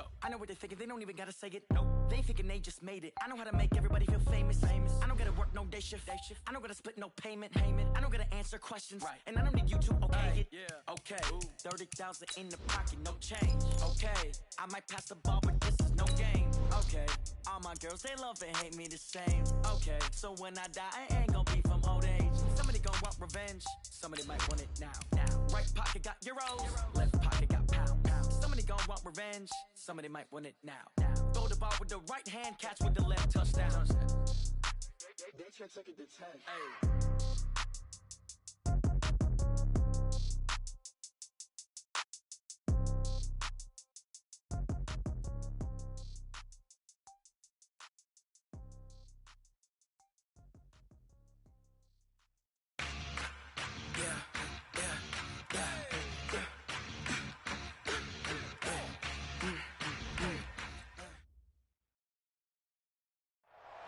go. I know what they're thinking, they don't even gotta say it. Nope. They thinking they just made it. I know how to make everybody feel famous. I don't gotta work no day shift. I don't gotta split no payment. I don't gotta answer questions. Right. And I don't need you to okay it. Yeah. Okay. 30,000 in the pocket, no change. Okay. I might pass the ball, but this is no game. Okay. All my girls, they love and hate me the same. Okay. So when I die, I ain't gonna be from old age. Somebody gonna want revenge. Somebody might want it now. Right pocket got euros. Left pocket got pound. Somebody gonna want revenge. Somebody might want it now. Throw the ball with the right hand, catch with the left, touchdown. They should take it to 10. Hey.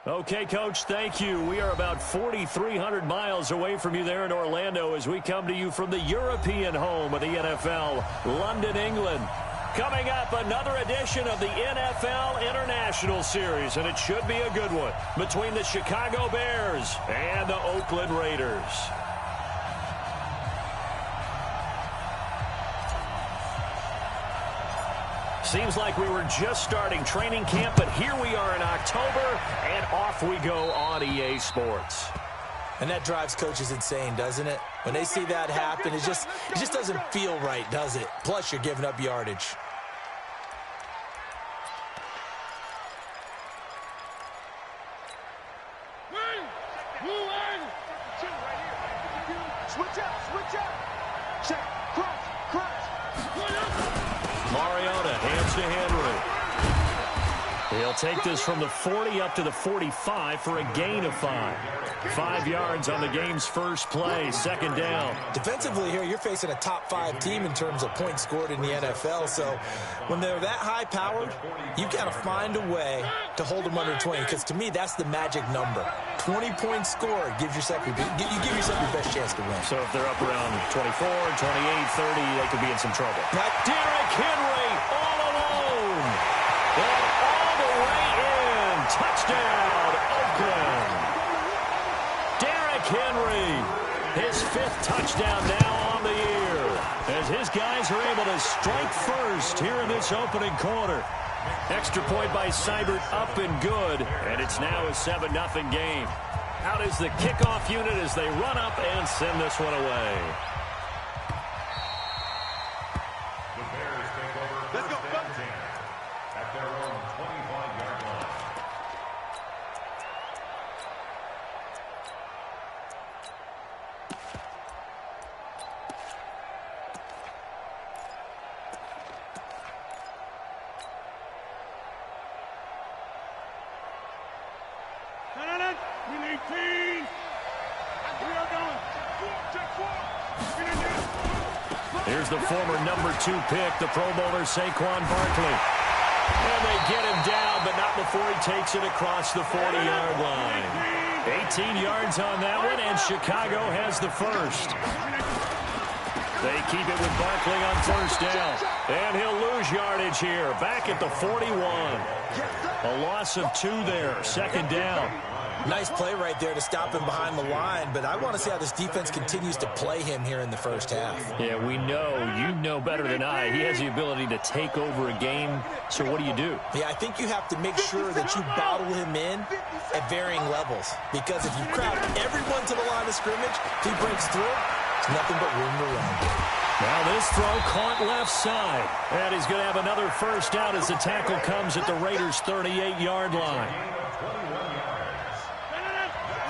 Okay, Coach, thank you. We are about 4,300 miles away from you there in Orlando as we come to you from the European home of the NFL, London, England. Coming up, another edition of the NFL International Series, and it should be a good one, between the Chicago Bears and the Oakland Raiders. Seems like we were just starting training camp, but here we are in October, and off we go on EA Sports. And that drives coaches insane, doesn't it? When they see that happen, it just doesn't feel right, does it? Plus, you're giving up yardage. Switch out. Check, cross. Mariota hands to Henry. He'll take this from the 40 up to the 45 for a gain of 5. 5 yards on the game's first play, second down. Defensively here, you're facing a top 5 team in terms of points scored in the NFL. So when they're that high-powered, you got to find a way to hold them under 20. Because to me, that's the magic number. 20 points scored gives yourself you give yourself your best chance to win. So if they're up around 24, 28, 30, they could be in some trouble. Derrick Henry all alone. And all the way in. Touchdown, Oakland. Derrick Henry, his 5th touchdown now on the year, as his guys are able to strike first here in this opening quarter. Extra point by Seibert, up and good, and it's now a 7-0 game. Out is the kickoff unit as they run up and send this one away. The Bears take over. Let's go. At their own 25-yard line. Here's the former number 2 pick, the Pro Bowler Saquon Barkley. And they get him down, but not before he takes it across the 40-yard line. 18 yards on that one, and Chicago has the first. They keep it with Barkley on first down. And he'll lose yardage here, back at the 41. A loss of 2 there, second down. Nice play right there to stop him behind the line, but I want to see how this defense continues to play him here in the first half. Yeah, we know. You know better than I. He has the ability to take over a game, so what do you do? Yeah, I think you have to make sure that you bottle him in at varying levels, because if you crowd everyone to the line of scrimmage, if he breaks through, it's nothing but room to run. Now this throw caught left side, and he's going to have another first down as the tackle comes at the Raiders' 38-yard line.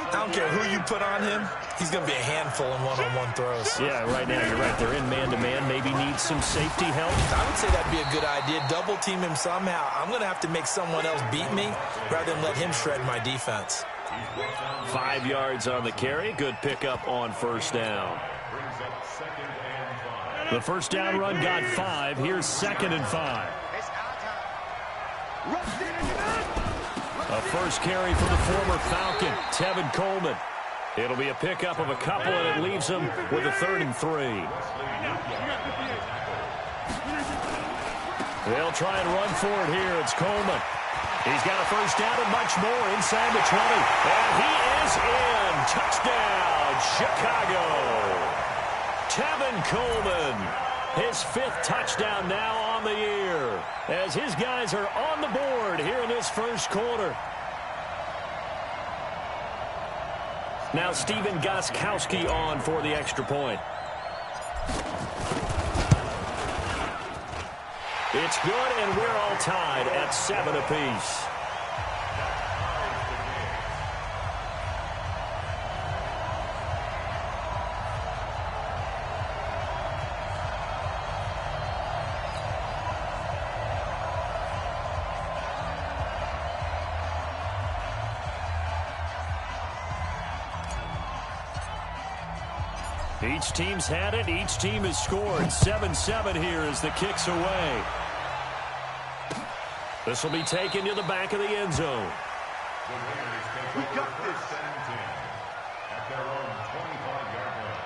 I don't care who you put on him, he's going to be a handful in one-on-one throws. Yeah, right now you're right. They're in man-to-man, maybe needs some safety help. I would say that'd be a good idea. Double team him somehow. I'm going to have to make someone else beat me rather than let him shred my defense. 5 yards on the carry. Good pickup on first down. The first down run got 5. Here's 2nd and 5. A first carry for the former Falcon, Tevin Coleman. It'll be a pickup of a couple, and it leaves him with a 3rd and 3. They'll try and run for it here. It's Coleman. He's got a first down and much more inside the 20. And he is in. Touchdown, Chicago. Tevin Coleman, his 5th touchdown now on the year, as his guys are on the board here in this first quarter. Now Steven Gostkowski on for the extra point. It's good, and we're all tied at 7 apiece. Each team's had it. Each team has scored. 7-7 here as the kick's away. This will be taken to the back of the end zone. We got this. 17 at their own 25-yard line.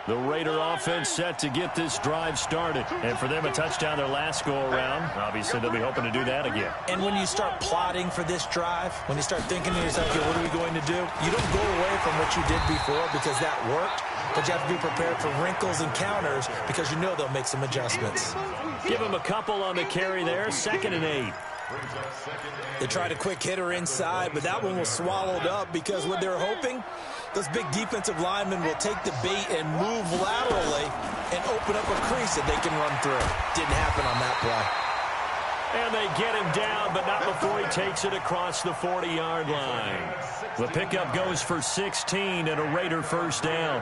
The Raider offense set to get this drive started. And for them, a touchdown their last go-around. Obviously, they'll be hoping to do that again. And when you start plotting for this drive, when you start thinking to yourself, okay, what are we going to do? You don't go away from what you did before because that worked, but you have to be prepared for wrinkles and counters because you know they'll make some adjustments. Give them a couple on the carry there. 2nd and 8. They tried a quick hitter inside, but that one was swallowed up because what they're hoping, those big defensive linemen will take the bait and move laterally and open up a crease that they can run through. Didn't happen on that play. And they get him down, but not before he takes it across the 40-yard line. The pickup goes for 16 and a Raider first down.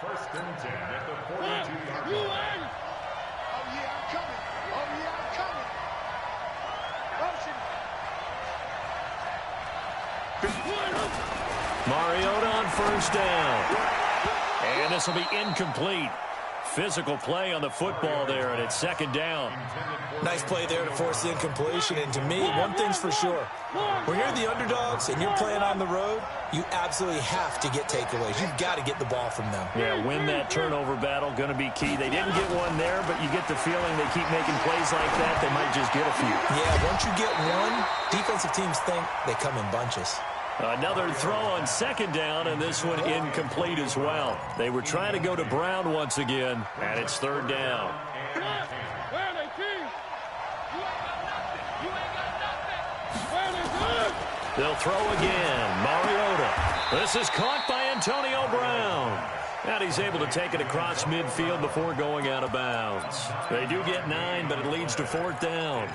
First and 10 at the 42-yard line. Oh, yeah, I'm coming. Oh, yeah, I'm coming. Motion. Mariota on first down. And this will be incomplete. Physical play on the football there, and it's 2nd down. Nice play there to force the incompletion. And to me, one thing's for sure. When you're the underdogs and you're playing on the road, you absolutely have to get takeaways. You've got to get the ball from them. Yeah, win that turnover battle, going to be key. They didn't get one there, but you get the feeling they keep making plays like that, they might just get a few. Yeah, once you get one, defensive teams think they come in bunches. Another throw on 2nd down, and this one incomplete as well. They were trying to go to Brown once again, and it's 3rd down. They'll throw again. Mariota. This is caught by Antonio Brown. And he's able to take it across midfield before going out of bounds. They do get 9, but it leads to 4th down.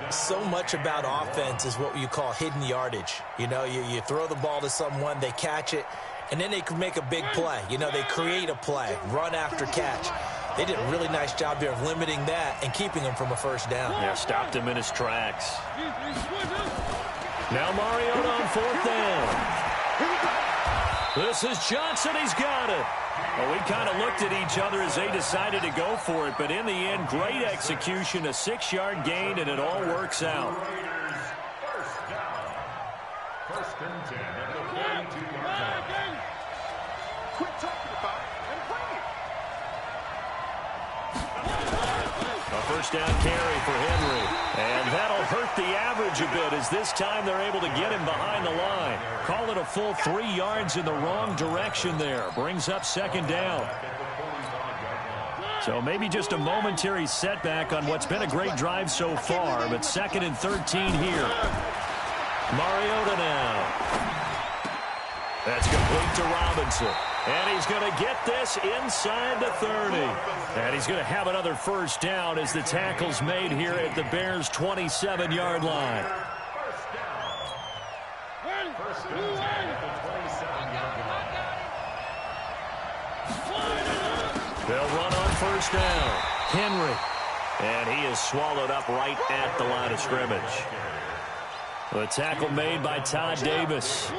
So much about offense is what you call hidden yardage. You know, you throw the ball to someone, they catch it, and then they can make a big play. You know, they create a play, run after catch. They did a really nice job there of limiting that and keeping him from a first down. Yeah, stopped him in his tracks. Now Mariota on 4th down. This is Johnson. He's got it. Well, we kind of looked at each other as they decided to go for it, but in the end, great execution, a 6-yard gain, and it all works out. First down. First and 10 at the 42-yard line. Quit talking about it and bring it. A first down carry for Henry, and that'll hurt the average a bit as this time they're able to get him behind the line. Call it a full 3 yards in the wrong direction there. Brings up 2nd down. So maybe just a momentary setback on what's been a great drive so far, but 2nd and 13 here. Mariota now. That's complete to Robinson. And he's going to get this inside the 30. And he's going to have another first down as the tackle's made here at the Bears' 27-yard line. First and 10 at the 27-yard line. They'll run on first down. Henry. And he is swallowed up right at the line of scrimmage. The tackle made by Todd Davis.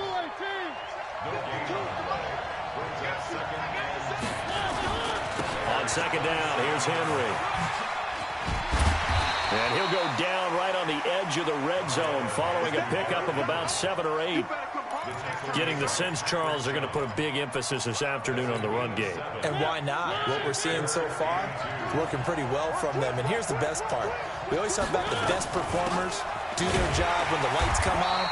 On 2nd down, here's Henry. And he'll go down right on the edge of the red zone following a pickup of about 7 or 8. Getting the sense, Charles, they're going to put a big emphasis this afternoon on the run game. And why not? What we're seeing so far is working pretty well from them. And here's the best part. We always talk about the best performers do their job when the lights come on.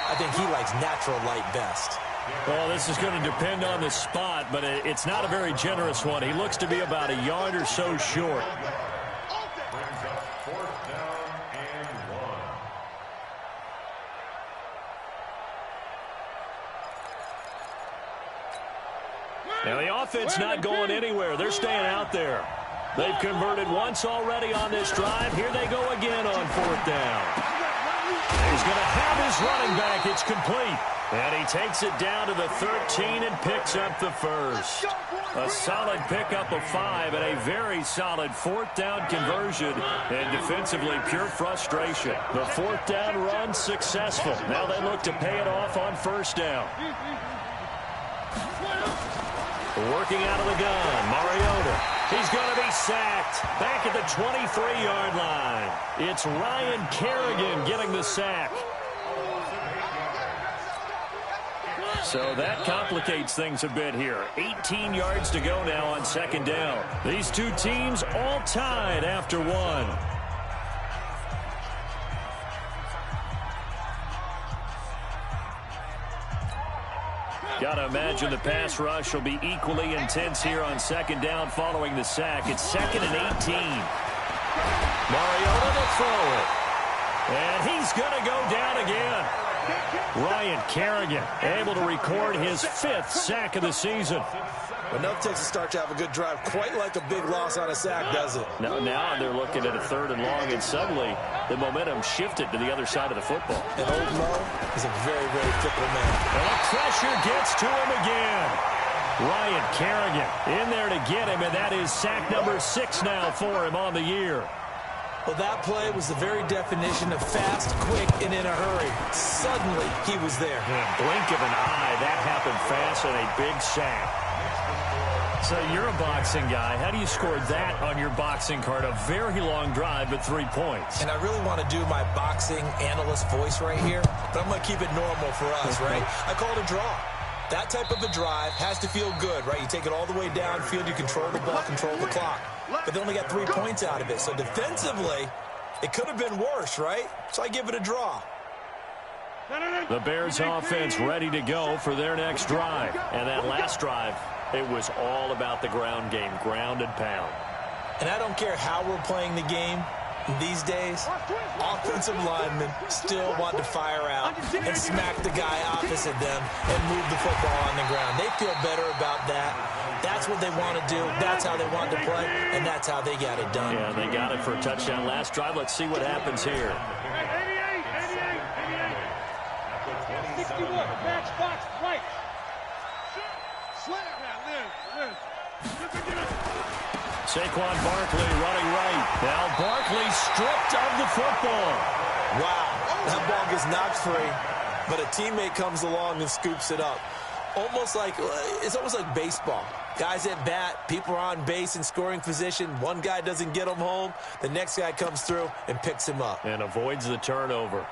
I think he likes natural light best. Well, this is going to depend on the spot, but it's not a very generous one. He looks to be about a yard or so short. Brings up 4th down and 1. Now, the offense not going anywhere. They're staying out there. They've converted once already on this drive. Here they go again on 4th down. He's going to have his running back. It's complete. And he takes it down to the 13 and picks up the first. A solid pickup of 5 and a very solid 4th down conversion. And defensively, pure frustration. The 4th down run successful. Now they look to pay it off on 1st down. Working out of the gun, Mariota. He's going to be sacked back at the 23-yard line. It's Ryan Kerrigan getting the sack. So that complicates things a bit here. 18 yards to go now on 2nd down. These two teams all tied after 1. Got to imagine the pass rush will be equally intense here on 2nd down following the sack. It's 2nd and 18. Mariota to throw it. And he's going to go down again. Ryan Kerrigan able to record his 5th sack of the season. But nothing takes a start to have a good drive quite like a big loss on a sack, does it? Now they're looking at a 3rd and long, and suddenly the momentum shifted to the other side of the football. And old Mo is a very, very fickle man. And the pressure gets to him again. Ryan Kerrigan in there to get him, and that is sack number 6 now for him on the year. Well, that play was the very definition of fast, quick, and in a hurry. Suddenly, he was there. Yeah, blink of an eye, that happened fast, and a big sack. So you're a boxing guy. How do you score that on your boxing card? A very long drive, but 3 points. And I really want to do my boxing analyst voice right here, but I'm going to keep it normal for us, right? I call it a draw. That type of a drive has to feel good, right? You take it all the way downfield, you control the ball, control the clock. But they only got 3 points out of it. So defensively, it could have been worse, right? So I give it a draw. The Bears offense ready to go for their next drive. And that last drive, it was all about the ground game, ground and pound. And I don't care how we're playing the game these days, offensive linemen still want to fire out and smack the guy opposite them and move the football on the ground. They feel better about that. That's what they want to do. That's how they want to play, and that's how they got it done. Yeah, they got it for a touchdown last drive. Let's see what happens here. 61, match box, right. Slam now, Saquon Barkley running right. Now Barkley stripped of the football. Wow, that ball gets knocked free, but a teammate comes along and scoops it up. It's almost like baseball. Guys at bat, people are on base in scoring position. One guy doesn't get him home. The next guy comes through and picks him up. And avoids the turnover.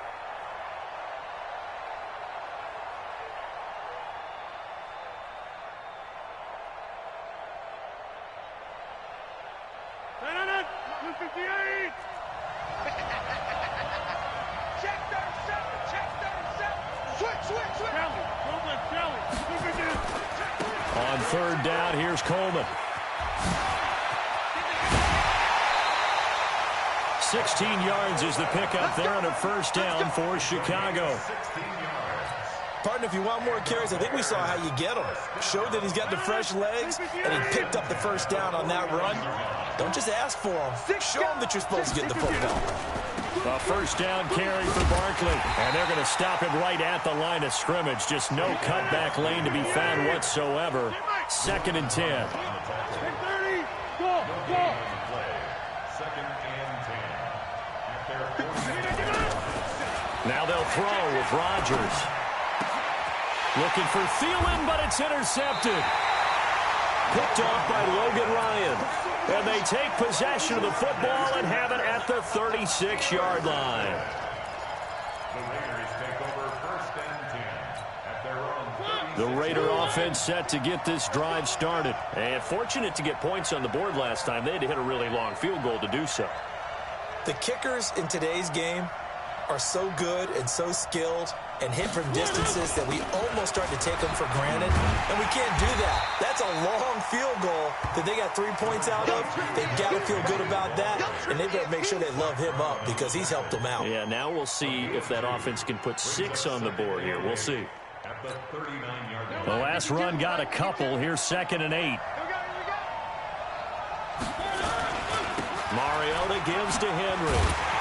On 3rd down, here's Coleman. 16 yards is the pickup there on a 1st down for Chicago. Partner, if you want more carries, I think we saw how you get them. Showed that he's got the fresh legs, and he picked up the 1st down on that run. Don't just ask for them. Show them that you're supposed to get the football. A 1st down carry for Barkley. And they're going to stop him right at the line of scrimmage. Just no cutback lane to be found whatsoever. 2nd and 10. Now they'll throw with Rodgers. Looking for Thielen, but it's intercepted. picked off by Logan Ryan. And they take possession of the football and have it at the 36-yard line. The Raiders take over 1st and 10 at their own 36. The Raider offense set to get this drive started. And fortunate to get points on the board last time. They had to hit a really long field goal to do so. The kickers in today's game are so good and so skilled and hit from distances that we almost start to take them for granted, and we can't do that. That's a long field goal that they got 3 points out of. They've got to feel good about that, and they better make sure they love him up because he's helped them out. Yeah, now we'll see if that offense can put 6 on the board here. We'll see. At the 39-yard line. The last run got a couple. Here's 2nd and 8. Mariota gives to Henry.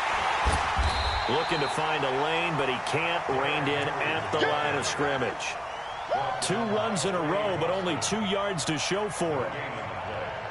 Looking to find a lane, but he can't. Reined in at the line of scrimmage. 2 runs in a row, but only 2 yards to show for it.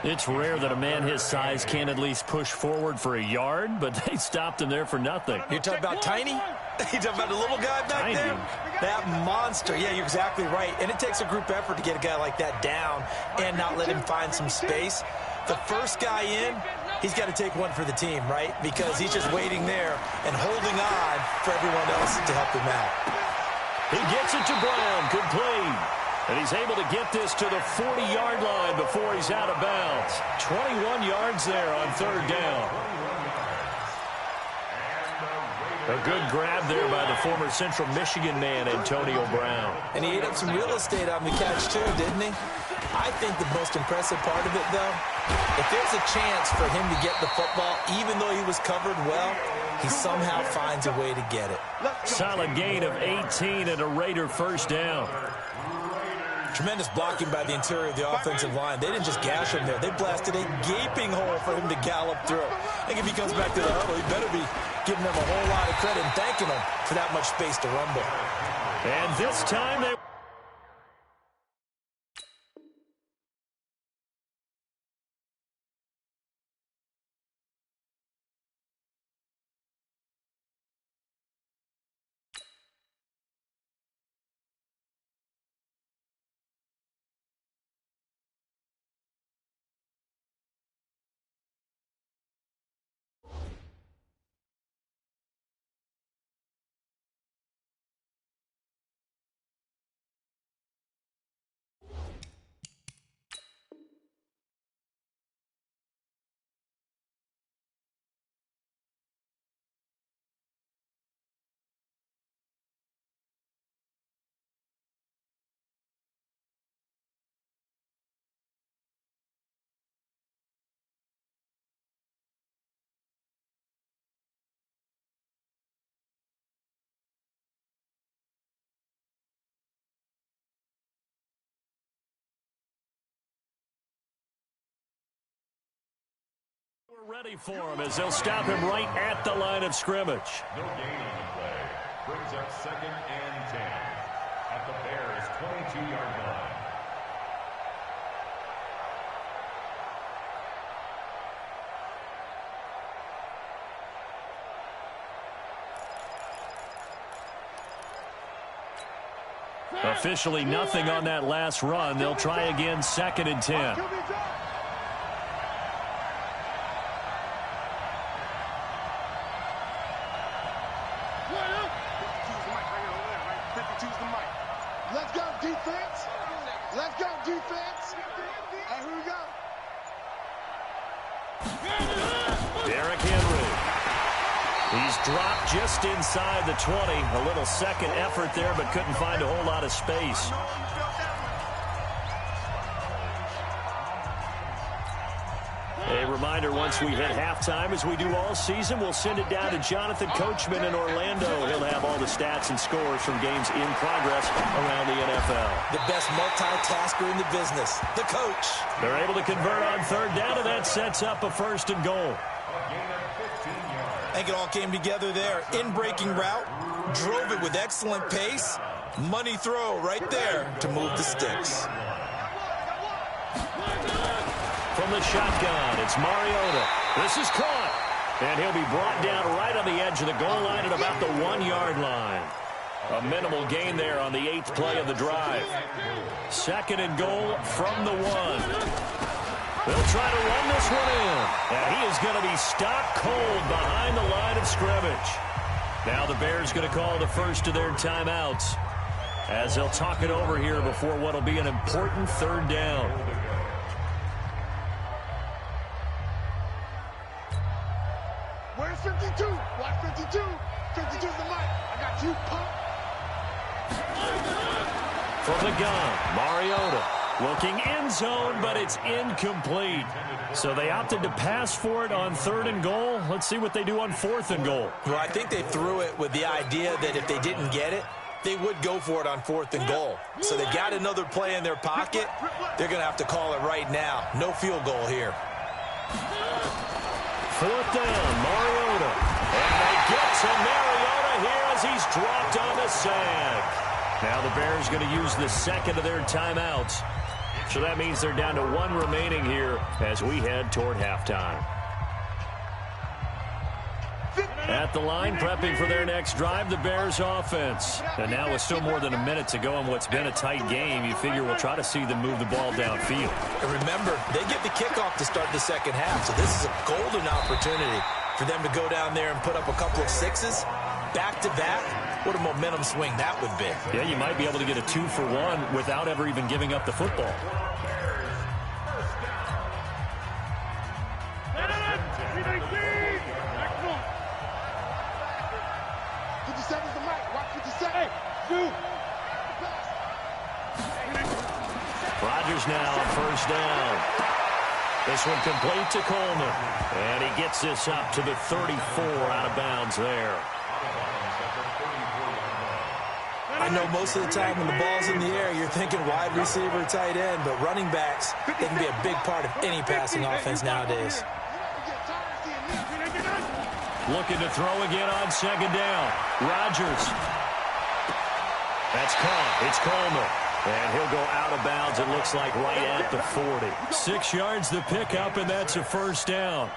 It's rare that a man his size can't at least push forward for a yard, but they stopped him there for nothing. You're talking about Tiny? You're talking about the little guy back there? That monster. Yeah, you're exactly right. And it takes a group effort to get a guy like that down and not let him find some space. The first guy in, he's got to take one for the team, right? Because he's just waiting there and holding on for everyone else to help him out. He gets it to Brown, complete. And he's able to get this to the 40-yard line before he's out of bounds. 21 yards there on 3rd down. A good grab there by the former Central Michigan man, Antonio Brown. And he ate up some real estate on the catch, too, didn't he? I think the most impressive part of it, though, if there's a chance for him to get the football, even though he was covered well, he somehow finds a way to get it. Solid gain of 18 and a Raider 1st down. Tremendous blocking by the interior of the offensive line. They didn't just gash him there. They blasted a gaping hole for him to gallop through. I think if he comes back to the huddle, he better be giving them a whole lot of credit and thanking them for that much space to rumble. And this time they... We're ready for him as they'll stop him right at the line of scrimmage. No gain on the play. Brings up 2nd and 10 at the Bears' 22-yard line. Officially nothing on that last run. They'll try again, 2nd and 10. Let's go, defense. Let's go, defense. And here we go. Derrick Henry. He's dropped just inside the 20. A little second effort there, but couldn't find a whole lot of space. A reminder, once we hit halftime, as we do all season, we'll send it down to Jonathan Coachman in Orlando. He'll have all the stats and scores from games in progress around the NFL. The best multitasker in the business, the coach. They're able to convert on 3rd down, and that sets up a 1st and goal. I think it all came together there. In-breaking route, drove it with excellent pace. Money throw right there to move the sticks. From the shotgun, it's Mariota. This is caught. And he'll be brought down right on the edge of the goal line at about the 1-yard line. A minimal gain there on the 8th play of the drive. 2nd and goal from the 1. They'll try to run this one in. And he is going to be stopped cold behind the line of scrimmage. Now the Bears going to call the first of their timeouts as they'll talk it over here before what will be an important 3rd down. Where's 52? Watch 52. 52's the mic. I got you, punk. From the gun, Mariota looking end zone, but it's incomplete. So they opted to pass for it on 3rd and goal. Let's see what they do on 4th and goal. Well, I think they threw it with the idea that if they didn't get it, they would go for it on 4th and goal. So they've got another play in their pocket. They're going to have to call it right now. No field goal here. 4th down, Mariota. And they get to Mariota here as he's dropped on the sag. Now the Bears going to use the 2nd of their timeouts. So that means they're down to 1 remaining here as we head toward halftime. At the line, prepping for their next drive, the Bears offense. And now with still more than a minute to go in what's been a tight game, you figure we'll try to see them move the ball downfield. And remember, they get the kickoff to start the 2nd half, so this is a golden opportunity for them to go down there and put up a couple of 6s back-to-back. What a momentum swing that would be. Yeah, you might be able to get a 2-for-1 without ever even giving up the football. Rodgers now on 1st down. This one complete to Coleman. And he gets this up to the 34 out of bounds there. I know most of the time when the ball's in the air, you're thinking wide receiver, tight end, but running backs, they can be a big part of any passing offense nowadays. Looking to throw again on 2nd down. Rodgers. That's caught. It's Coleman. And he'll go out of bounds, it looks like, right at the 40. 6 yards the pickup, and that's a 1st down.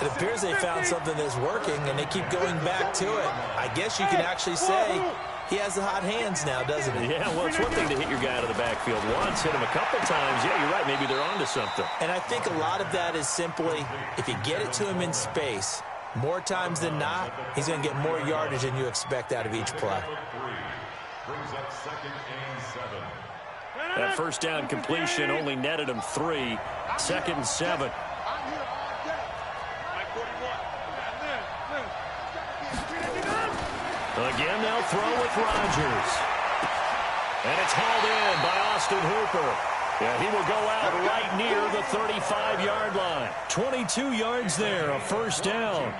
It appears they found something that's working, and they keep going back to it. I guess you can actually say he has the hot hands now, doesn't he? Yeah, well, it's one thing to hit your guy out of the backfield once, hit him a couple times. Yeah, you're right. Maybe they're onto something. And I think a lot of that is simply, if you get it to him in space, more times than not, he's going to get more yardage than you expect out of each play. That 1st down completion only netted him 3. 2nd and 7. Again, they'll throw with Rodgers. And it's hauled in by Austin Hooper. Yeah, he will go out right near the 35-yard line. 22 yards there, a 1st down.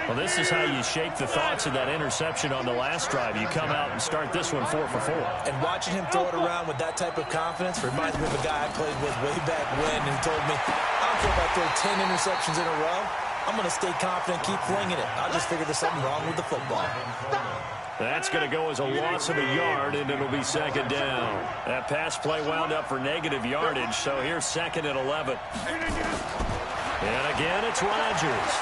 Well, this is how you shake the thoughts of that interception on the last drive. You come out and start this one 4 for 4. And watching him throw it around with that type of confidence reminds me of a guy I played with way back when who told me, I don't care if I throw 10 interceptions in a row. I'm going to stay confident, keep flinging it. I just figured there's something wrong with the football. That's going to go as a loss of a yard, and it'll be 2nd down. That pass play wound up for negative yardage, so here's 2nd and 11. And again, it's Rodgers.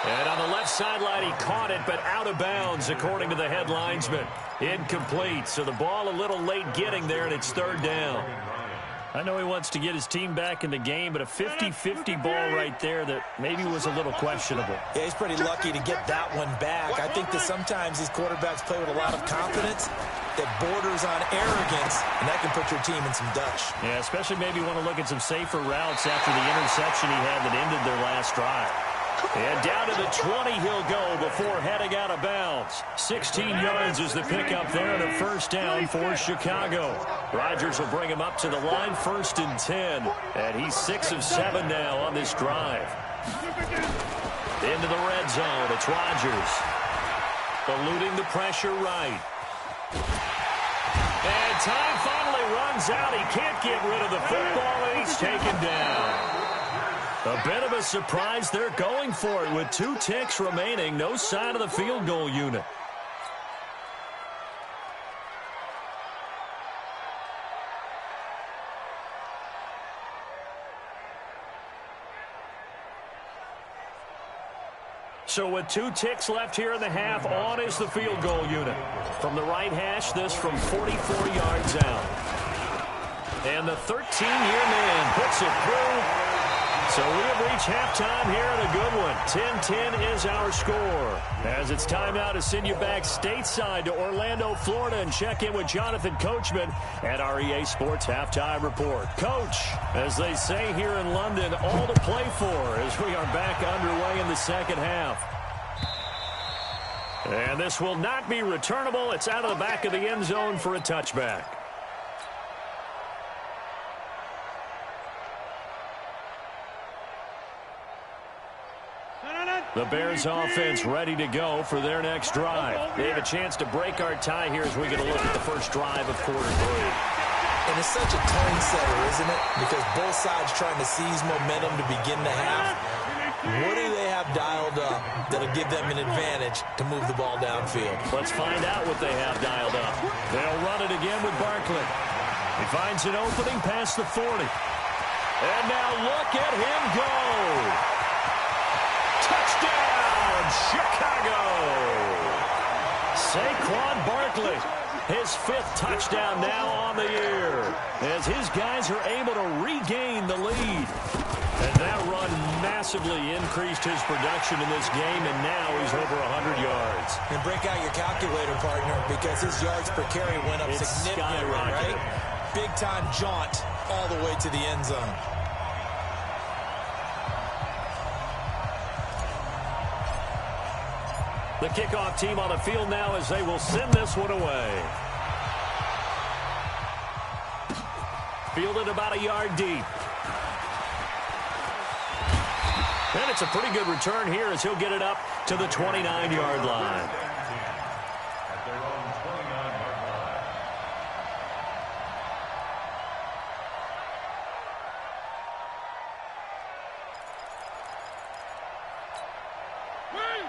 And on the left sideline, he caught it, but out of bounds, according to the head linesman. Incomplete, so the ball a little late getting there, and it's 3rd down. I know he wants to get his team back in the game, but a 50-50 ball right there that maybe was a little questionable. Yeah, he's pretty lucky to get that one back. I think that sometimes these quarterbacks play with a lot of confidence that borders on arrogance, and that can put your team in some dutch. Yeah, especially maybe want to look at some safer routes after the interception he had that ended their last drive. And down to the 20 he'll go before heading out of bounds. 16 yards is the pickup there and a 1st down for Chicago. Rodgers will bring him up to the line, 1st and 10. And he's 6 of 7 now on this drive. Into the red zone, it's Rodgers. Eluding the pressure right. And time finally runs out. He can't get rid of the football, and he's taken down. A bit of a surprise. They're going for it with 2 ticks remaining. No sign of the field goal unit. So with 2 ticks left here in the half, on is the field goal unit. From the right hash, this from 44 yards out. And the 13-year man puts it through. So we have reached halftime here in a good one. 10-10 is our score. As it's time now to send you back stateside to Orlando, Florida, and check in with Jonathan Coachman at our EA Sports Halftime Report. Coach, as they say here in London, all to play for as we are back underway in the second half. And this will not be returnable. It's out of the back of the end zone for a touchback. The Bears offense ready to go for their next drive. They have a chance to break our tie here as we get a look at the first drive of quarter 3. And it's such a tone setter, isn't it? Because both sides trying to seize momentum to begin the half. What do they have dialed up that'll give them an advantage to move the ball downfield? Let's find out what they have dialed up. They'll run it again with Barkley. He finds an opening past the 40. And now look at him go. Touchdown, Chicago! Saquon Barkley, his 5th touchdown now on the year, as his guys are able to regain the lead. And that run massively increased his production in this game, and now he's over 100 yards. And break out your calculator, partner, because his yards per carry went up significantly, right? Big-time jaunt all the way to the end zone. The kickoff team on the field now as they will send this one away. Fielded about a yard deep. And it's a pretty good return here as he'll get it up to the 29-yard line. At their own 29-yard line.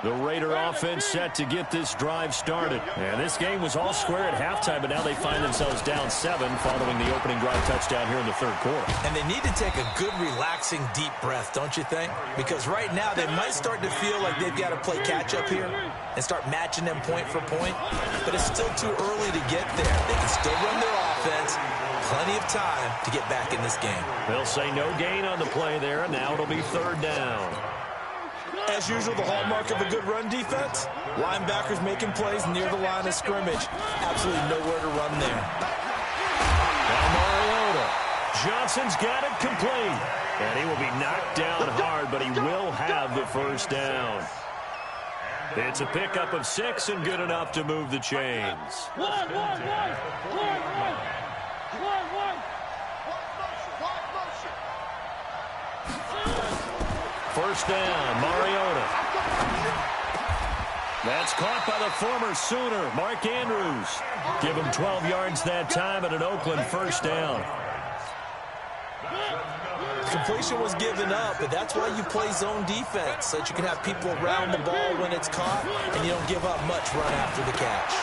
The Raider offense set to get this drive started. And this game was all square at halftime, but now they find themselves down 7 following the opening drive touchdown here in the 3rd quarter. And they need to take a good, relaxing, deep breath, don't you think? Because right now they might start to feel like they've got to play catch-up here and start matching them point for point. But it's still too early to get there. They can still run their offense. Plenty of time to get back in this game. They'll say no gain on the play there, and now it'll be 3rd down. As usual, the hallmark of a good run defense, linebackers making plays near the line of scrimmage. Absolutely nowhere to run there. Now Mariota. Johnson's got it complete. And he will be knocked down hard, but he will have the first down. It's a pickup of 6 and good enough to move the chains. First down, Mariota. That's caught by the former Sooner, Mark Andrews. Give him 12 yards that time at an Oakland first down. Completion was given up, but that's why you play zone defense, so that you can have people around the ball when it's caught, and you don't give up much run after the catch.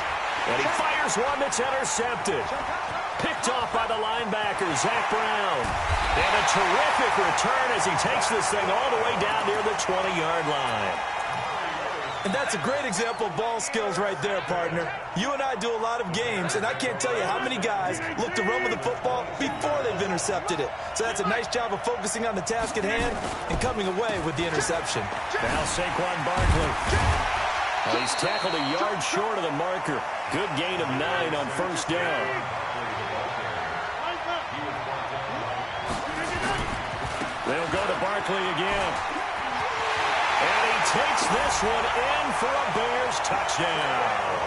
And he fires one that's intercepted. Picked off by the linebacker, Zach Brown. And a terrific return as he takes this thing all the way down near the 20-yard line. And that's a great example of ball skills right there, partner. You and I do a lot of games, and I can't tell you how many guys look to run with the football before they've intercepted it. So that's a nice job of focusing on the task at hand and coming away with the interception. Now Saquon Barkley. Well, he's tackled a yard short of the marker. Good gain of 9 on first down. They'll go to Barkley again. And he takes this one in for a Bears touchdown.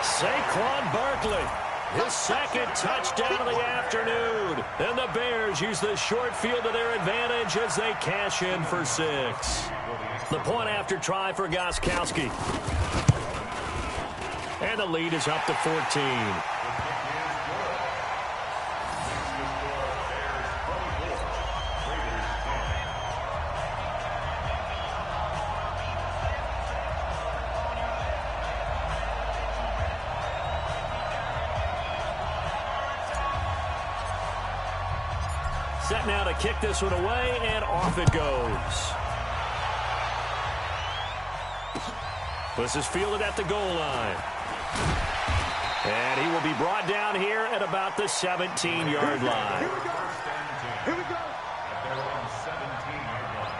Saquon Barkley, his 2nd touchdown of the afternoon. And the Bears use the short field to their advantage as they cash in for 6. The point after try for Gostkowski. And the lead is up to 14. Set now to kick this one away, and off it goes. This is fielded at the goal line. And he will be brought down here at about the 17-yard line. Here we go. Here we go. At their own 17-yard line.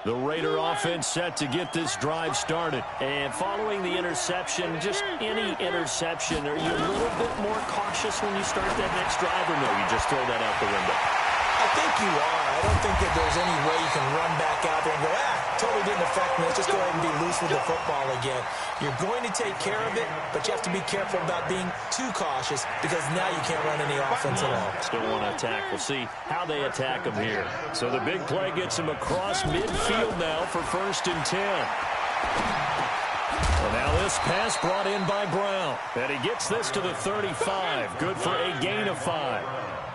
The Raider offense set to get this drive started. And following the interception, just any interception, are you a little bit more cautious when you start that next drive, or no, you just throw that out the window? I think you are. I don't think that there's any way you can run back out there and go, totally didn't affect me. Let's just go ahead and be loose with the football again. You're going to take care of it, but you have to be careful about being too cautious because now you can't run any offense at all. Still want to attack. We'll see how they attack him here. So the big play gets him across midfield now for 1st and 10. Well, now this pass brought in by Brown. And he gets this to the 35. Good for a gain of 5.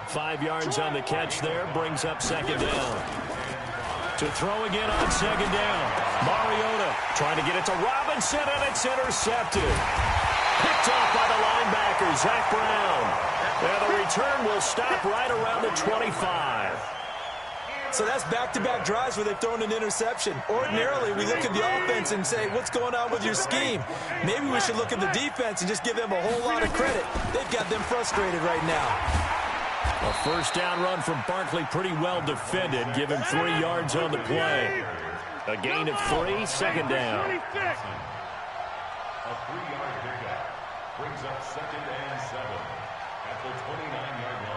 5 yards on the catch there. Brings up 2nd down. To throw again on 2nd down. Mariota trying to get it to Robinson, and it's intercepted. Picked off by the linebacker, Zach Brown. And the return will stop right around the 25. So that's back-to-back drives where they've thrown an interception. Ordinarily, we look at the offense and say, what's going on with your scheme? Maybe we should look at the defense and just give them a whole lot of credit. They've got them frustrated right now. A 1st down run from Barkley, pretty well defended. Give him 3 yards on the play. A gain of 3, 2nd down. A 3-yard pickup brings up 2nd and 7 at the 29-yard line.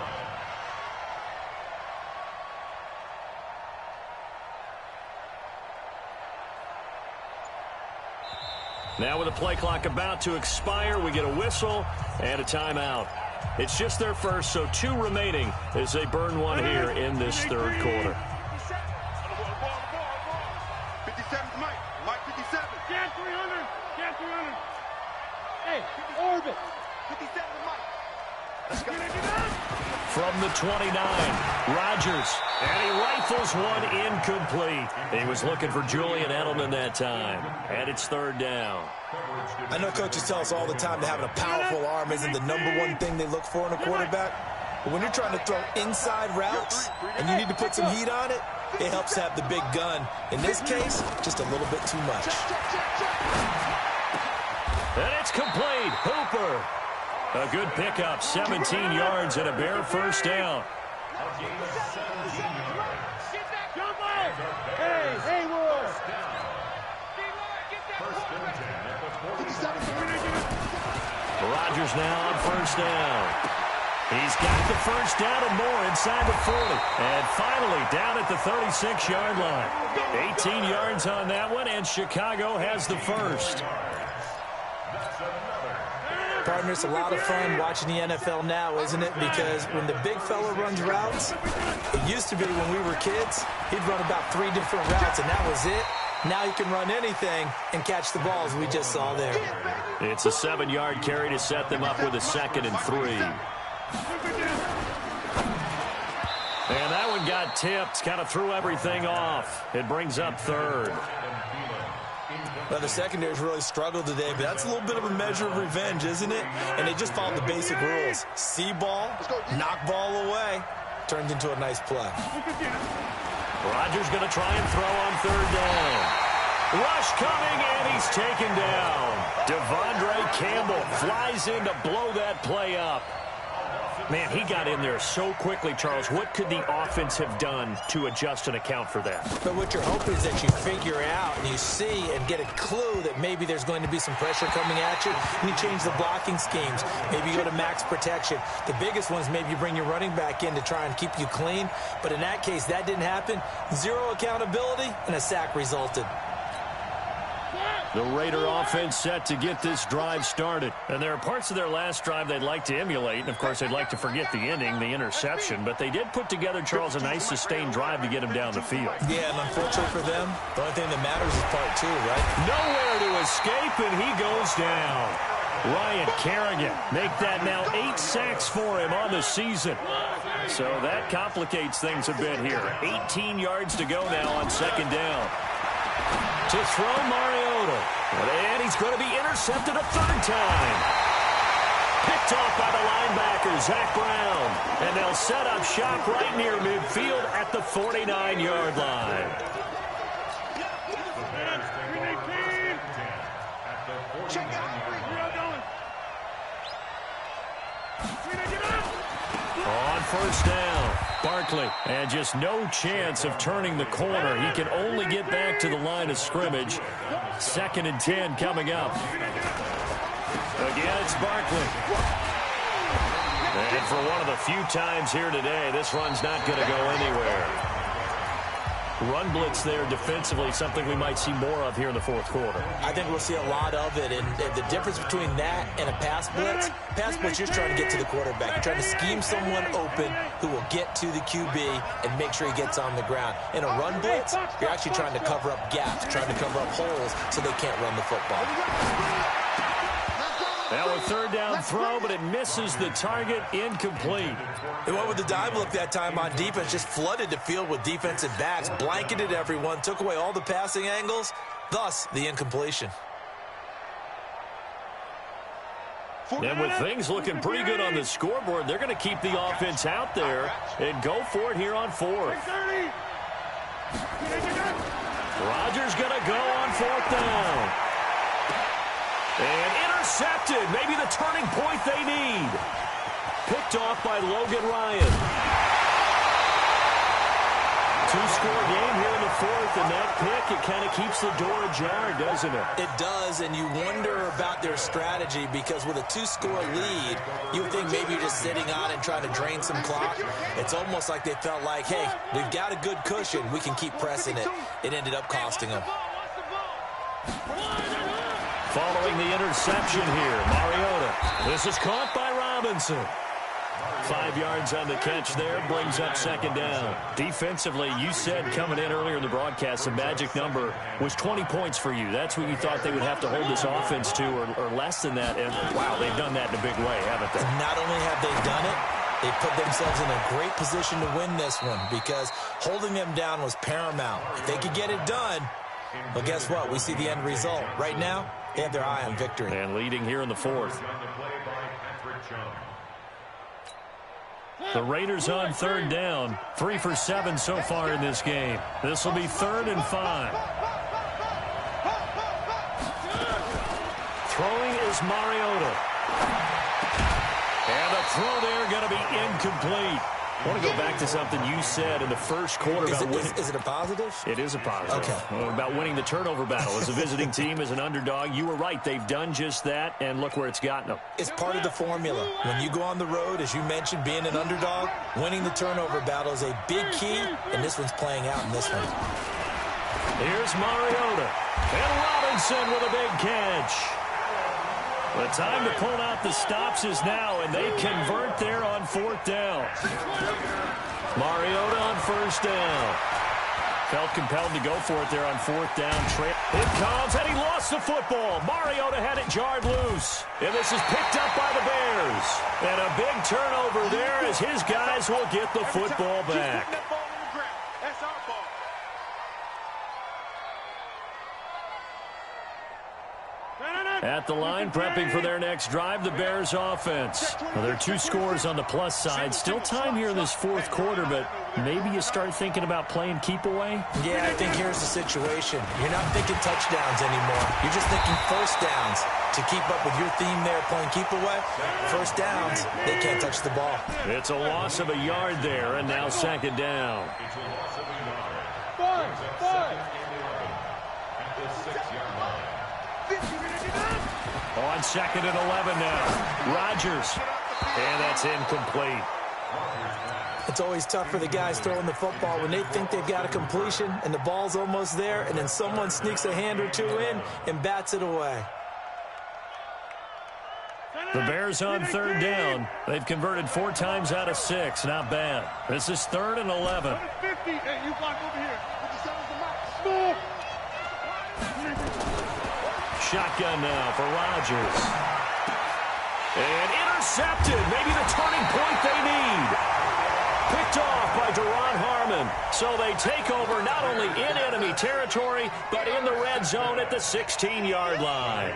Now with the play clock about to expire, we get a whistle and a timeout. It's just their first, so 2 remaining as they burn one here in this 3rd quarter. 57's Mike. Mike 57. Jan 300. Jan 300. Hey, orbit. 57's Mike. From the 29, Rodgers, and he rifles one incomplete. He was looking for Julian Edelman that time, and it's 3rd down. I know coaches tell us all the time that having a powerful arm isn't the #1 thing they look for in a quarterback. But when you're trying to throw inside routes and you need to put some heat on it, it helps to have the big gun. In this case, just a little bit too much. And it's complete. Hooper. A good pickup, 17 yards and a bare 1st down. Hey, Hayward. Rodgers now on 1st down. He's got the 1st down and more inside the 40. And finally down at the 36-yard line. 18 yards on that one, and Chicago has the 1st. Partner, it's a lot of fun watching the NFL now, isn't it? Because when the big fella runs routes, it used to be when we were kids, he'd run about 3 different routes, and that was it. Now he can run anything and catch the balls we just saw there. It's a 7-yard carry to set them up with a 2nd and 3. And that one got tipped, kind of threw everything off. It brings up 3rd. Well, the secondary's really struggled today, but that's a little bit of a measure of revenge, isn't it? And they just followed the basic rules. See ball, knock ball away. Turned into a nice play. Rodgers going to try and throw on 3rd down. Rush coming, and he's taken down. Devondre Campbell flies in to blow that play up. Man, he got in there so quickly, Charles. What could the offense have done to adjust and account for that? But what you're hoping is that you figure out and you see and get a clue that maybe there's going to be some pressure coming at you, and you change the blocking schemes. Maybe you go to max protection. The biggest one is maybe you bring your running back in to try and keep you clean. But in that case, that didn't happen. 0 accountability, and a sack resulted. The Raider offense set to get this drive started. And there are parts of their last drive they'd like to emulate. And, of course, they'd like to forget the ending, the interception. But they did put together, Charles, a nice sustained drive to get him down the field. Yeah, and unfortunately for them, the only thing that matters is part 2, right? Nowhere to escape, and he goes down. Ryan Kerrigan make that now 8 sacks for him on the season. So that complicates things a bit here. 18 yards to go now on second down. To throw Mariota. And he's going to be intercepted a third time. Picked off by the linebacker, Zach Brown. And they'll set up shop right near midfield at the 49-yard line. On first down, Barkley. And just no chance of turning the corner. He can only get back to the line of scrimmage. 2nd and 10 coming up. Again, it's Barkley. And for one of the few times here today, this run's not going to go anywhere. Run blitz there defensively, something we might see more of here in the fourth quarter. I think we'll see a lot of it, and the difference between that and a pass blitz, you're trying to get to the quarterback. You're trying to scheme someone open who will get to the QB and make sure he gets on the ground. In a run blitz, you're actually trying to cover up gaps, trying to cover up holes so they can't run the football. Now a third down throw, but it misses the target, incomplete. They went with the dive look that time on defense, just flooded the field with defensive backs, blanketed everyone, took away all the passing angles, thus the incompletion. And with things looking pretty good on the scoreboard, they're going to keep the offense out there and go for it here on fourth. Rodgers going to go on fourth down. And intercepted. Maybe the turning point they need. Picked off by Logan Ryan. 2-score game here in the fourth, and that pick, it kind of keeps the door ajar, doesn't it? It does, and you wonder about their strategy because with a 2-score lead, you would think maybe you're just sitting on and trying to drain some clock. It's almost like they felt like, hey, we've got a good cushion. We can keep pressing it. It ended up costing them. Following the interception here, Mariota. This is caught by Robinson. 5 yards on the catch there, brings up second down. Defensively, you said coming in earlier in the broadcast, the magic number was 20 points for you. That's what you thought they would have to hold this offense to, or less than that. And, wow, they've done that in a big way, haven't they? Not only have they done it, they put themselves in a great position to win this one because holding them down was paramount. If they could get it done, well, guess what? We see the end result. Right now, they have their eye on victory. And leading here in the fourth. The Raiders on third down. 3 for 7 so far in this game. This will be 3rd and 5. Throwing is Mariota. And the throw there going to be incomplete. I want to go back to something you said in the first quarter about winning. Is it a positive? It is a positive. Okay. About winning the turnover battle. As a visiting team, as an underdog, you were right. They've done just that, and look where it's gotten them. It's part of the formula. When you go on the road, as you mentioned, being an underdog, winning the turnover battle is a big key, and this one's playing out in this one. Here's Mariota. And Robinson with a big catch. The time to pull out the stops is now, and they convert there on fourth down. Mariota on first down. Felt compelled to go for it there on fourth down. It comes, and he lost the football. Mariota had it jarred loose. And this is picked up by the Bears. And a big turnover there as his guys will get the football back. At the line, prepping for their next drive, the Bears offense. Well, there are 2 scores on the plus side. Still time here in this fourth quarter, but maybe you start thinking about playing keep away? Yeah, I think here's the situation. You're not thinking touchdowns anymore. You're just thinking first downs. To keep up with your theme there, playing keep away, first downs, they can't touch the ball. It's a loss of a yard there, and now second down. On 2nd and 11 now. Rodgers. And that's incomplete. It's always tough for the guys throwing the football when they think they've got a completion and the ball's almost there, and then someone sneaks a hand or two in and bats it away. The Bears on third down. They've converted 4 times out of 6. Not bad. This is 3rd and 11. Hey, you block over here. Small. Shotgun now for Rodgers. And intercepted. Maybe the turning point they need. Picked off by Duron Harmon. So they take over not only in enemy territory, but in the red zone at the 16-yard line.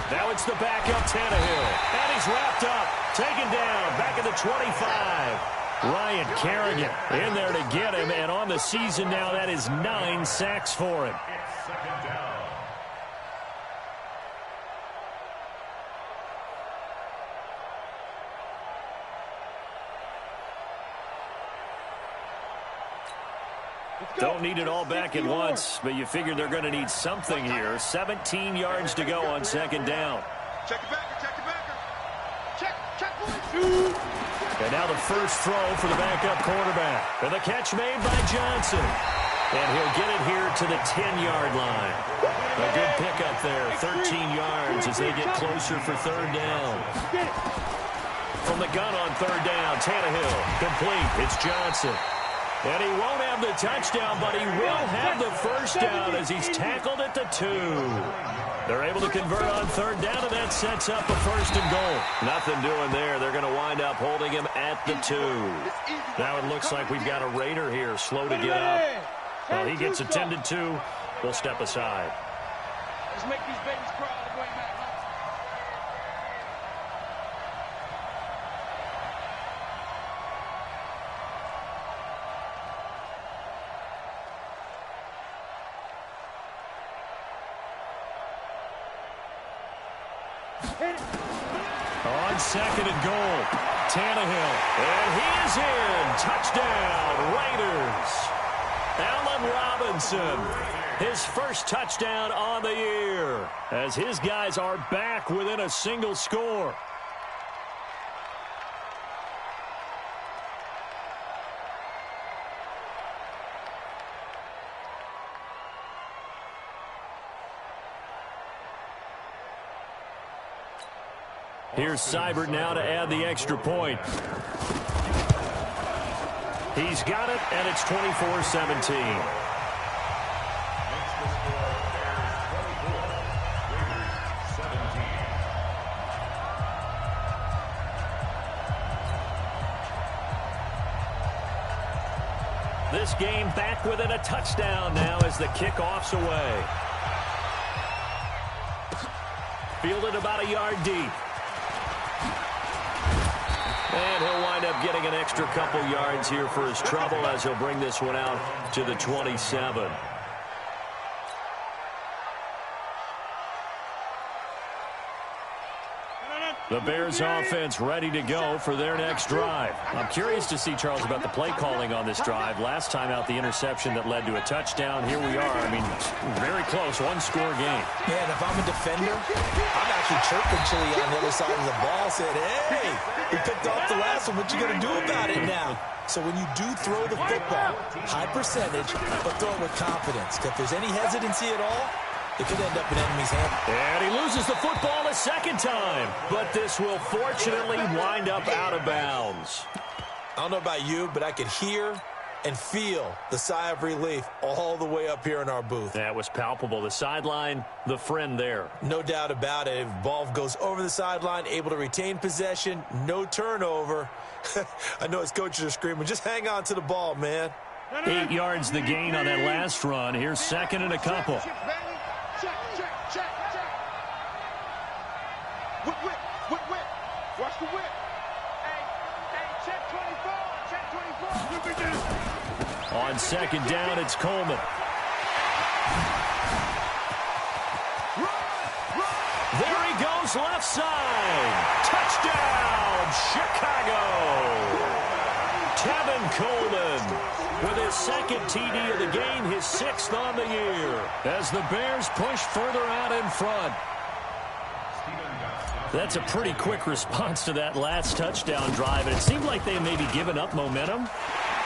Now it's the backup Tannehill. And he's wrapped up. Taken down. Back at the 25. Ryan Kerrigan in there to get him. And on the season now, that is 9 sacks for him. Don't need it all back at once, but you figure they're going to need something here. 17 yards to go on second down. Check the backer, check the backer. Check. And now the first throw for the backup quarterback. And the catch made by Johnson. And he'll get it here to the 10-yard line. A good pickup there, 13 yards as they get closer for third down. From the gun on third down, Tannehill, complete. It's Johnson. And he won't have the touchdown, but he will have the first down as he's tackled at the 2. They're able to convert on third down, and that sets up a first and goal. Nothing doing there. They're going to wind up holding him at the 2. Now it looks like we've got a Raider here, slow to get up. Well, he gets attended to. We'll step aside. Let's make these babies cry all the way back home. On second and goal, Tannehill. And he is in. Touchdown, Raiders. Allen Robinson, his first touchdown on the year, as his guys are back within a single score. Here's Seibert now to add the extra point. He's got it, and it's 24-17. This game back within a touchdown now as the kickoff's away. Fielded about a yard deep. And he'll wind up getting an extra couple yards here for his trouble as he'll bring this one out to the 27. The Bears offense ready to go for their next drive. I'm curious to see, Charles, about the play calling on this drive. Last time out, the interception that led to a touchdown. Here we are. I mean, very close, one-score game. Man, if I'm a defender, I'm actually chirping Chili on the other side of the ball, said, hey, we picked off the last one. What you going to do about it now? So when you do throw the football, high percentage, but throw it with confidence. If there's any hesitancy at all, it could end up in enemy's hand. And he loses the football a second time. But this will fortunately wind up out of bounds. I don't know about you, but I could hear and feel the sigh of relief all the way up here in our booth. That was palpable. The sideline, the friend there. No doubt about it. If ball goes over the sideline, able to retain possession, no turnover. I know his coaches are screaming, just hang on to the ball, man. 8 yards the gain on that last run. Here's second and a couple. Check. Whip. Watch the whip. Hey, check 24. On second down, it's Coleman. There he goes, left side. Touchdown, Chicago. Tevin Coleman with his second TD of the game, his 6th on the year, as the Bears push further out in front. That's a pretty quick response to that last touchdown drive, and it seemed like they maybe given up momentum.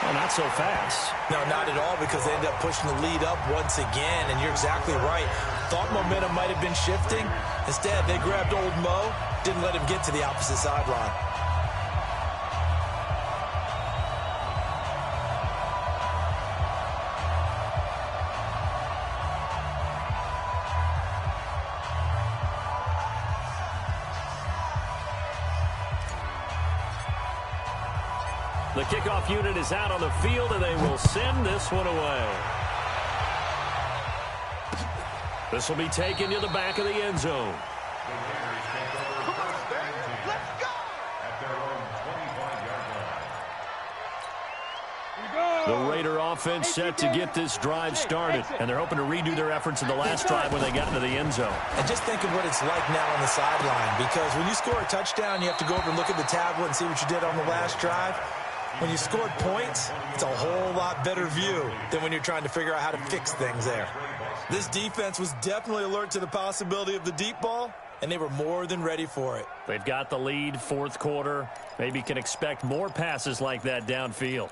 Well, not so fast. No, not at all, because they ended up pushing the lead up once again, and you're exactly right. Thought momentum might have been shifting. Instead, they grabbed old Mo, didn't let him get to the opposite sideline. The kickoff unit is out on the field, and they will send this one away. This will be taken to the back of the end zone. The Raider offense set to get this drive started, and they're hoping to redo their efforts in the last drive when they got into the end zone. And just think of what it's like now on the sideline, because when you score a touchdown, you have to go over and look at the tablet and see what you did on the last drive. When you scored points, it's a whole lot better view than when you're trying to figure out how to fix things there. This defense was definitely alert to the possibility of the deep ball, and they were more than ready for it. They've got the lead, fourth quarter. Maybe can expect more passes like that downfield.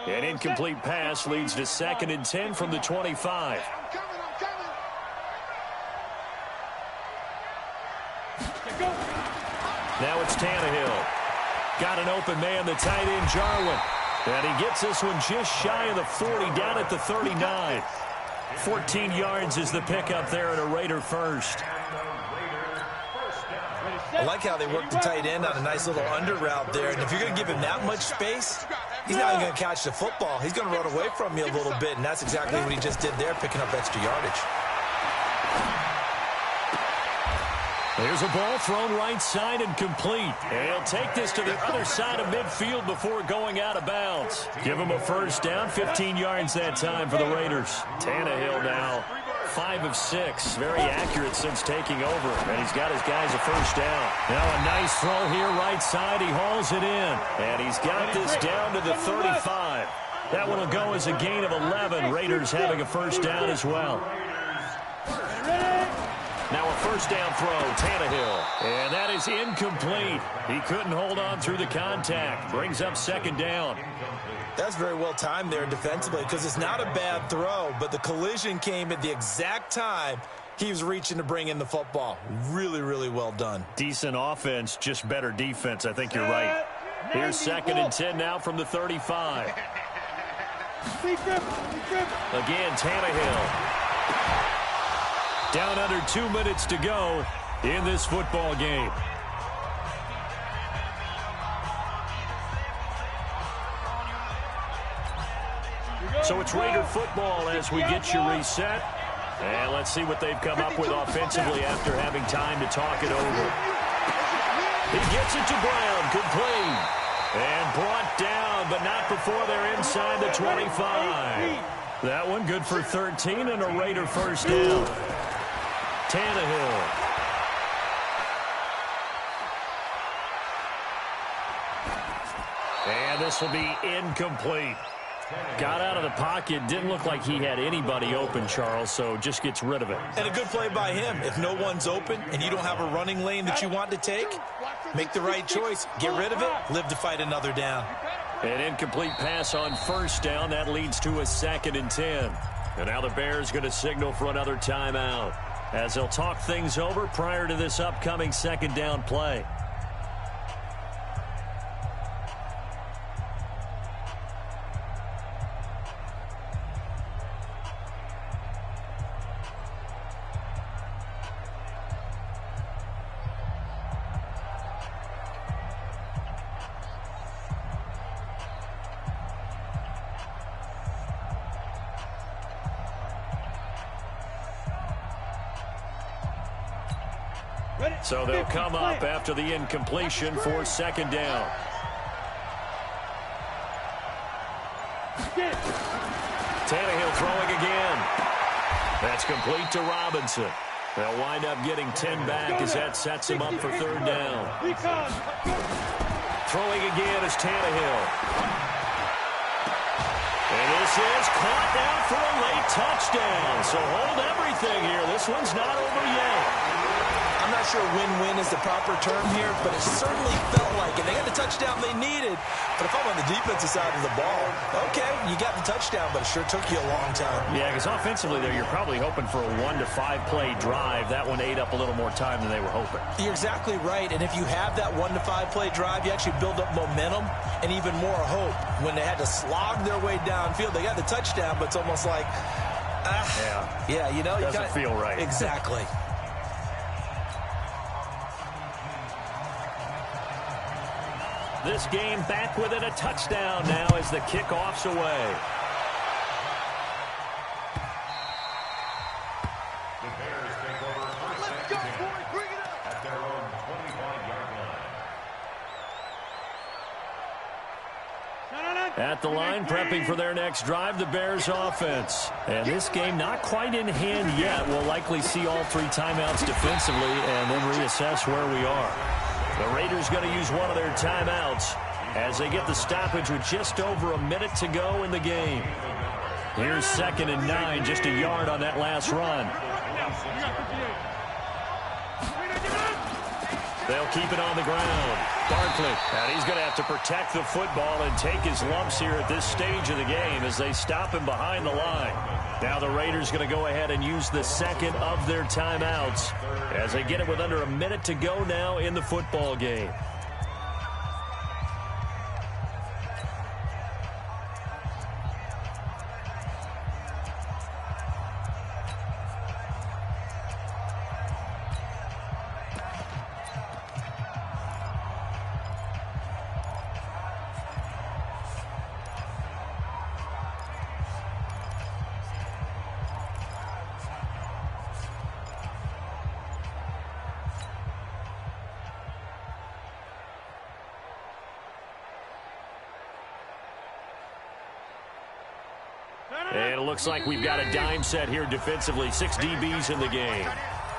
An incomplete pass leads to 2nd and 10 from the 25. Now it's Tannehill. Got an open man, the tight end, Jarwin. And he gets this one just shy of the 40, down at the 39. 14 yards is the pickup there, and a Raider first. I like how they work the tight end on a nice little under route there. And if you're going to give him that much space, he's not even going to catch the football. He's going to run away from you a little bit, and that's exactly what he just did there, picking up extra yardage. There's a ball thrown right side and complete. And he'll take this to the other side of midfield before going out of bounds. Give him a first down, 15 yards that time for the Raiders. Tannehill now, 5 of 6. Very accurate since taking over. And he's got his guys a first down. Now a nice throw here right side. He hauls it in. And he's got this down to the 35. That one will go as a gain of 11. Raiders having a first down as well. Now a first down throw, Tannehill. And that is incomplete. He couldn't hold on through the contact. Brings up 2nd down. That's very well timed there defensively, because it's not a bad throw, but the collision came at the exact time he was reaching to bring in the football. Really, really well done. Decent offense, just better defense. I think you're right. Here's 2nd and 10 now from the 35. Again, Tannehill. Down under 2 minutes to go in this football game. So it's Raider football as we get you reset. And let's see what they've come up with offensively after having time to talk it over. He gets it to Brown, complete. And brought down, but not before they're inside the 25. That one good for 13 and a Raider first down. Tannehill. And this will be incomplete. Got out of the pocket. Didn't look like he had anybody open, Charles, so just gets rid of it. And a good play by him. If no one's open and you don't have a running lane that you want to take, make the right choice. Get rid of it. Live to fight another down. An incomplete pass on first down. That leads to a 2nd and 10. And now the Bears going to signal for another timeout, as they'll talk things over prior to this upcoming 2nd down play. So they'll come up after the incompletion for 2nd down. Tannehill throwing again. That's complete to Robinson. They'll wind up getting 10 back as that sets him up for 3rd down. Throwing again is Tannehill. And this is caught down for a late touchdown. So hold everything here. This one's not over yet. I'm not sure win-win is the proper term here, but it certainly felt like it. They got the touchdown they needed, but if I'm on the defensive side of the ball, okay, you got the touchdown, but it sure took you a long time. Yeah, because offensively there, you're probably hoping for a 1 to 5 play drive. That one ate up a little more time than they were hoping. You're exactly right, and if you have that 1 to 5 play drive, you actually build up momentum and even more hope. When they had to slog their way downfield, they got the touchdown, but it's almost like, yeah, you know, doesn't feel right. Exactly. This game back within a touchdown now as the kickoff's away. The Bears take over first and 10 at their own 25-yard line. At the line, prepping for their next drive, the Bears offense. And this game not quite in hand yet. We'll likely see all 3 timeouts defensively and then reassess where we are. The Raiders going to use one of their timeouts as they get the stoppage with just over a minute to go in the game. Here's 2nd and 9, just a yard on that last run. They'll keep it on the ground. Barkley, and he's going to have to protect the football and take his lumps here at this stage of the game as they stop him behind the line. Now the Raiders going to go ahead and use the 2nd of their timeouts as they get it with under a minute to go now in the football game. And it looks like we've got a dime set here defensively. 6 DBs in the game.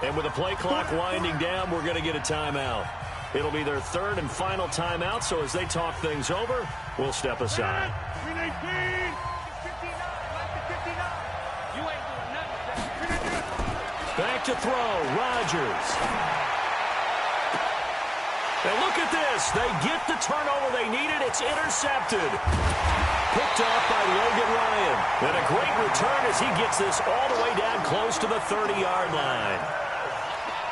And with the play clock winding down, we're going to get a timeout. It'll be their 3rd and final timeout, so as they talk things over, we'll step aside. Back to throw, Rodgers. And look at this. They get the turnover they needed. It's intercepted. Picked off by Logan Ryan. And a great return as he gets this all the way down close to the 30-yard line.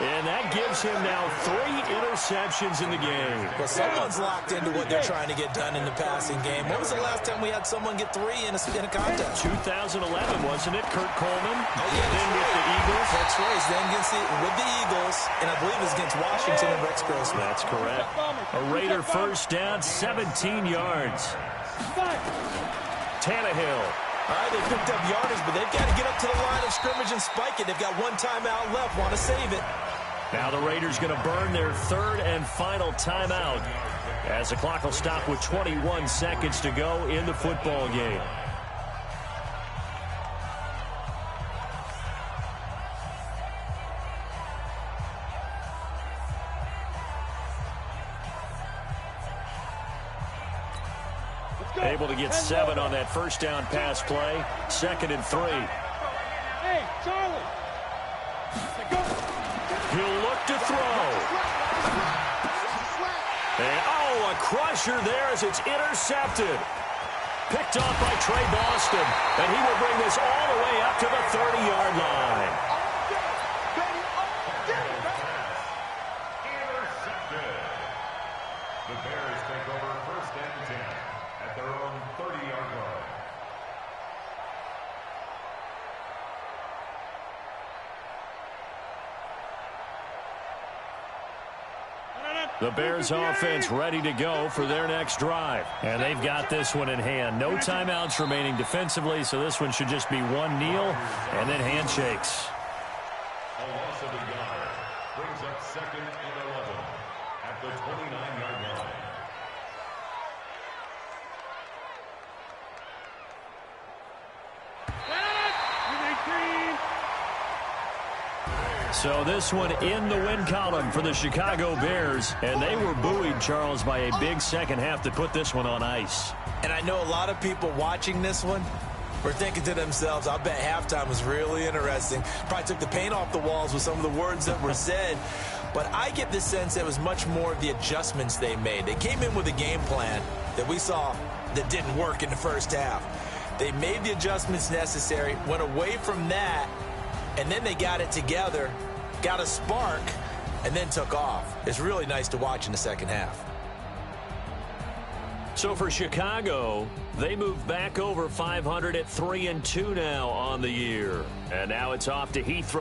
And that gives him now 3 interceptions in the game. Well, someone's locked into what they're trying to get done in the passing game. When was the last time we had someone get 3 in a contest? 2011, wasn't it? Kurt Coleman. Oh, yeah, then with the Eagles. That's right. Then with the Eagles, and I believe it was against Washington and Rex Grossman. That's correct. A Raider first down, 17 yards. Tannehill. All right, they picked up yardage, but they've got to get up to the line of scrimmage and spike it. They've got 1 timeout left. Want to save it. Now the Raiders going to burn their 3rd and final timeout as the clock will stop with 21 seconds to go in the football game. Able to get 7 on that first down pass play. 2nd and 3. Hey, Charlie. He'll look to throw. And, a crusher there as it's intercepted. Picked off by Trey Boston. And he will bring this all the way up to the 30-yard line. Intercepted. The Bears take over first and 10 at their own 30-yard line. The Bears offense ready to go for their next drive. And they've got this one in hand. No timeouts remaining defensively, so this one should just be 1 kneel and then handshakes. A loss of a yard brings up 2nd and 11 at the 29-yard line. So this one in the win column for the Chicago Bears. And they were buoyed, Charles, by a big second half to put this one on ice. And I know a lot of people watching this one were thinking to themselves, I bet halftime was really interesting. Probably took the paint off the walls with some of the words that were said. But I get the sense it was much more of the adjustments they made. They came in with a game plan that we saw that didn't work in the first half. They made the adjustments necessary, went away from that, and then they got it together, got a spark, and then took off. It's really nice to watch in the second half. So for Chicago, they move back over 500 at 3-2 now on the year. And now it's off to Heathrow.